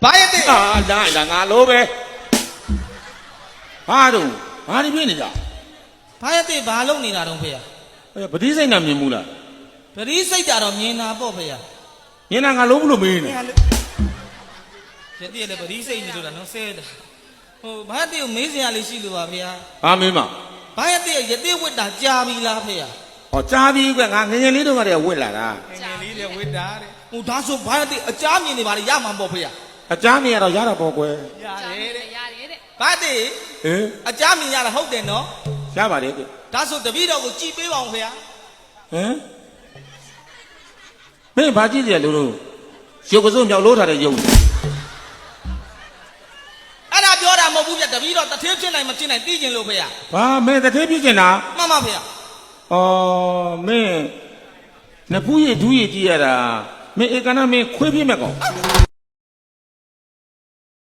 ဘာရတဲ့လာငါလိုပဲဘာတော့ဘာဒီပြင်းနေကြ ဘာရတဲ့ဘာလုပ်နေတာတော့ဖေရ ပတိစိတ်နာမြင်ဘူးလား ပရိစိတ်တာတော့မြင်တာပေါ့ဖေရ မြင်တာငါလုံးဘူးလို့မေးနေ ရတဲ့လည်းပရိစိတ်နေလို့လားနော်ဆဲတာဟိုဘာရတဲ့ကိုမေးစရာလေးရှိလို့ပါဖေရ ဘာမင်းမ ဘာရတဲ့ရတဲ့ဝတ်တာကြာပြီလားဖေရ ဟောကြားပြီးကွငါငငယ်လေးတော့ကတည်းကဝစ်လာတာ ငယ်လေးလည်းဝတ်တာတဲ့ဟိုဒါဆိုဘာရတဲ့အကြားမြင်နေပါလေရမှာပေါ့ဖေရ အကြားမြင်ရတော့ရတာပေါ့ကွယ် ရတယ်တဲ့ ရတယ်တဲ့ ဘာတဲ့ ဟင် အကြားမြင်ရတာဟုတ်တယ်နော် ရပါတယ်ကွ ဒါဆိုတပည့်တော်ကိုကြည်ပေးပါအောင်ဖေရ ဟမ်မင်းဘာကြည့်ကြလို့ရုပ်ကစုံမြောက်လို့ထားတဲ့ရုပ် အဲ့ဒါပြောတာမဟုတ်ဘူးပြတပည့်တော်တထေးဖြစ်နိုင်မဖြစ်နိုင်သိကျင်လို့ဖေရ ဘာမင်းတထေးပြစ်ကျင်တာ မှန်ပါဖေရ အော်မင်းနဖူးရည်ဒူးရည်ကြည့်ရတာမင်းဧကနာမင်းခွေးပြစ်မဲ့ကောင်